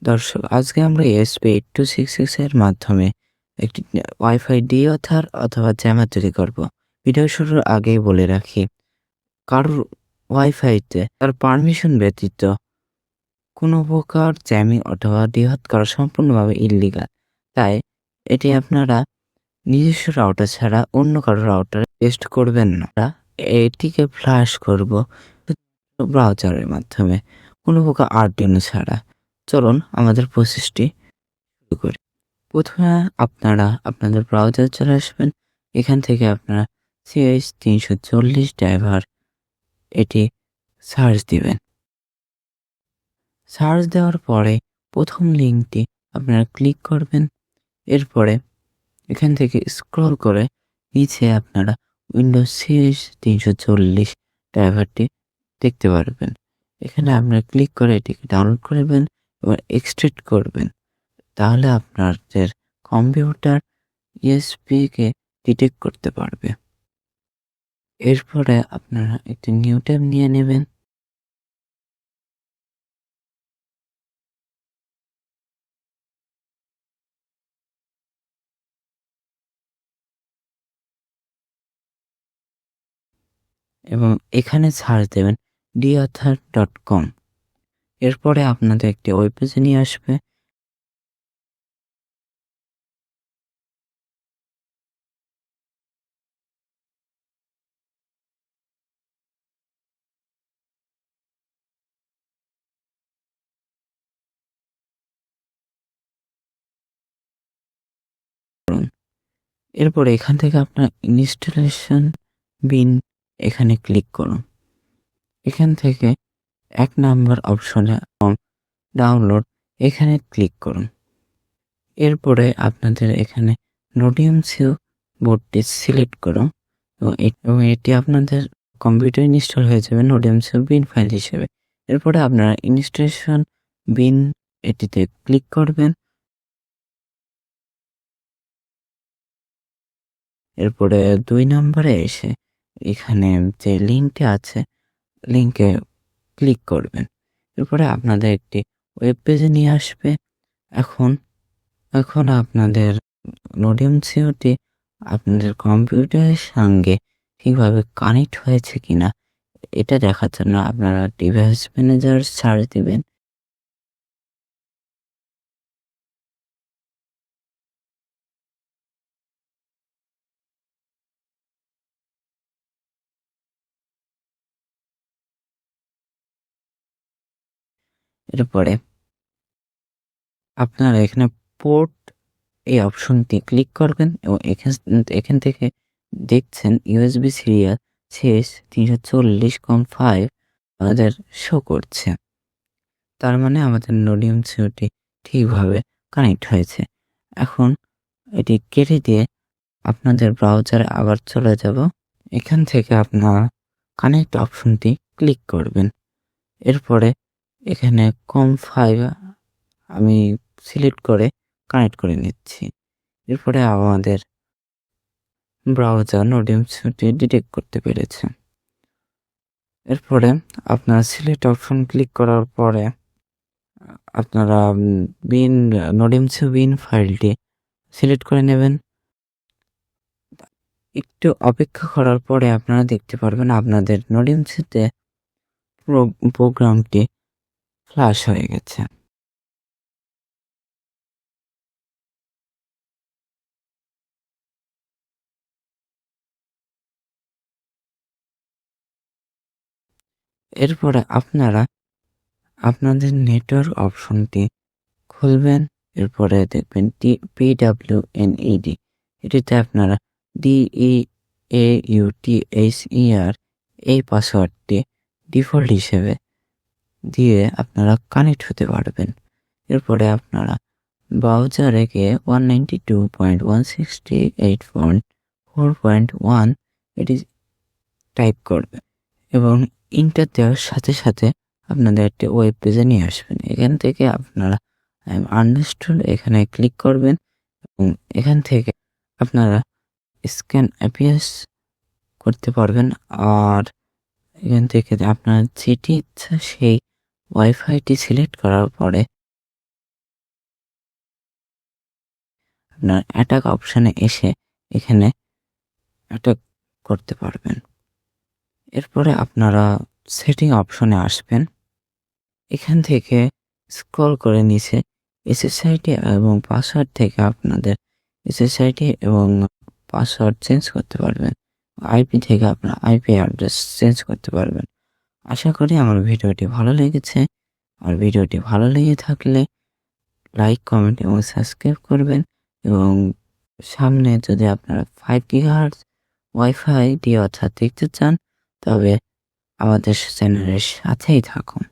দর্শক, আজকে আমরা ESP8266 এর মাধ্যমে একটি ওয়াইফাই ডিওথার অথবা জ্যামার তৈরি করব। ভিডিও শুরুর আগেই বলে রাখি, কারোর ওয়াইফাইতে তার পারমিশন ব্যতীত কোনো প্রকার জ্যামিং অথবা ডিওথ করা সম্পূর্ণভাবে ইল্লিগাল। তাই এটি আপনারা নিজস্ব রাউটার ছাড়া অন্য কারো রাউটারে টেস্ট করবেন না। এটিকে ফ্লাশ করব ব্রাউজারের মাধ্যমে, কোনো প্রকার আর্ডিনো ছাড়া। চলুন আমাদের প্রসেসটি শুরু করি। প্রথমে আপনারা আপনাদের ব্রাউজার চলে আসবেন। এখান থেকে আপনারা CH340 ড্রাইভার এটি সার্চ দিবেন। সার্চ দেওয়ার পরে প্রথম লিঙ্কটি আপনারা ক্লিক করবেন। এরপরে এখান থেকে স্ক্রল করে নিচে আপনারা উইন্ডোজ CH340 ড্রাইভারটি দেখতে পারবেন। এখানে আপনারা ক্লিক করে এটিকে ডাউনলোড করবেন এবং এক্সট্রাক্ট করবেন। তাহলে আপনাদের কম্পিউটার ESP-কে ডিটেক্ট করতে পারবে। এরপরে আপনারা একটি নিউ ট্যাব নিয়ে নেবেন। এবং এখানে সার্চ দেবেন deauthor.com। এরপরে আপনাদের একটি ওয়েব পেজে নিয়ে আসবে। এরপরে এখান থেকে আপনার ইনস্টলেশন বিন এখানে ক্লিক করুন। এখান থেকে 1 নাম্বার অপশনে ডাউনলোড এখানে ক্লিক করুন। এরপরে আপনাদের এখানে নোডিয়ামসিও বোর্ডটি সিলেক্ট করুন এবং এটি আপনাদের কম্পিউটারে ইনস্টল হয়ে যাবে নোডিয়ামসিও বিন ফাইল হিসেবে। এরপরে আপনারা ইনস্টলেশন বিন এটিতে ক্লিক করবেন। এরপরে 2 নম্বরে এসে এখানে যে লিঙ্কটি আছে লিঙ্কে ক্লিক করবেন। এরপরে আপনাদের একটি ওয়েব পেজে নিয়ে আসবে। এখন আপনাদের নোডিয়ামসিওটি আপনাদের কম্পিউটারের সঙ্গে ঠিকভাবে কানেক্ট হয়েছে কিনা এটা দেখার জন্য আপনারা ডিভাইস ম্যানেজার সার্চ দিবেন। এরপরে আপনারা এখানে পোর্ট এই অপশনটি ক্লিক করবেন এবং এখান থেকে দেখছেন USB সিরিয়াল CH340.5 আমাদের শো করছে। তার মানে আমাদের নোডিয়ামসিওটি ঠিকভাবে কানেক্ট হয়েছে। এখন এটি কেটে দিয়ে আপনাদের ব্রাউজারে আবার চলে যাব। এখান থেকে আপনারা কানেক্ট অপশনটি ক্লিক করবেন। এরপরে এখানে COM5 আমি সিলেক্ট করে কানেক্ট করে নিচ্ছি। এরপরে আমাদের ব্রাউজার নোডিয়ামসিওটি ডিটেক্ট করতে পেরেছে। এরপরে আপনারা সিলেক্ট অপশন ক্লিক করার পরে আপনারা নোডিয়ামসিও বিন ফাইলটি সিলেক্ট করে নেবেন। একটু অপেক্ষা করার পরে আপনারা দেখতে পারবেন আপনাদের নোডিয়ামসিওতে প্রোগ্রামটি ফ্লাশ হয়ে গেছে। এরপরে আপনারা আপনাদের নেটওয়ার্ক অপশনটি খুলবেন। এরপরে দেখবেন PWNED, এটিতে আপনারা DEAUTHER এই পাসওয়ার্ডটি ডিফল্ট হিসেবে দিয়ে আপনারা কানেক্ট হতে পারবেন। এরপরে আপনারা ব্রাউজারে গিয়ে 192.168.4.1 এটি টাইপ করবেন এবং ইন্টার দেওয়ার সাথে সাথে আপনাদের একটি ওয়েব পেজে নিয়ে আসবেন। এখান থেকে আপনারা আনইনস্টল এখানে ক্লিক করবেন এবং এখান থেকে আপনারা স্ক্যান APS করতে পারবেন। আর এখান থেকে আপনার যেটি ইচ্ছা সেই ওয়াইফাইটি সিলেক্ট করার পরে আপনার অ্যাটাক অপশানে এসে এখানে অ্যাটাক করতে পারবেন। এরপরে আপনারা সেটিং অপশনে আসবেন। এখান থেকে স্ক্রল করে নিচে SSID এবং পাসওয়ার্ড থেকে আপনাদের SSID এবং পাসওয়ার্ড চেঞ্জ করতে পারবেন। আইপি থেকে আপনার আইপি অ্যাড্রেস চেঞ্জ করতে পারবেন। আশা করি আমার ভিডিওটি ভালো লেগেছে। আর ভিডিওটি ভালো লেগে থাকলে লাইক, কমেন্ট এবং সাবস্ক্রাইব করবেন এবং সামনে যদি আপনারা 5 GHz ওয়াইফাই দিয়ে অর্থাৎ দেখতে চান তবে আমাদের চ্যানেলের সাথেই থাকুন।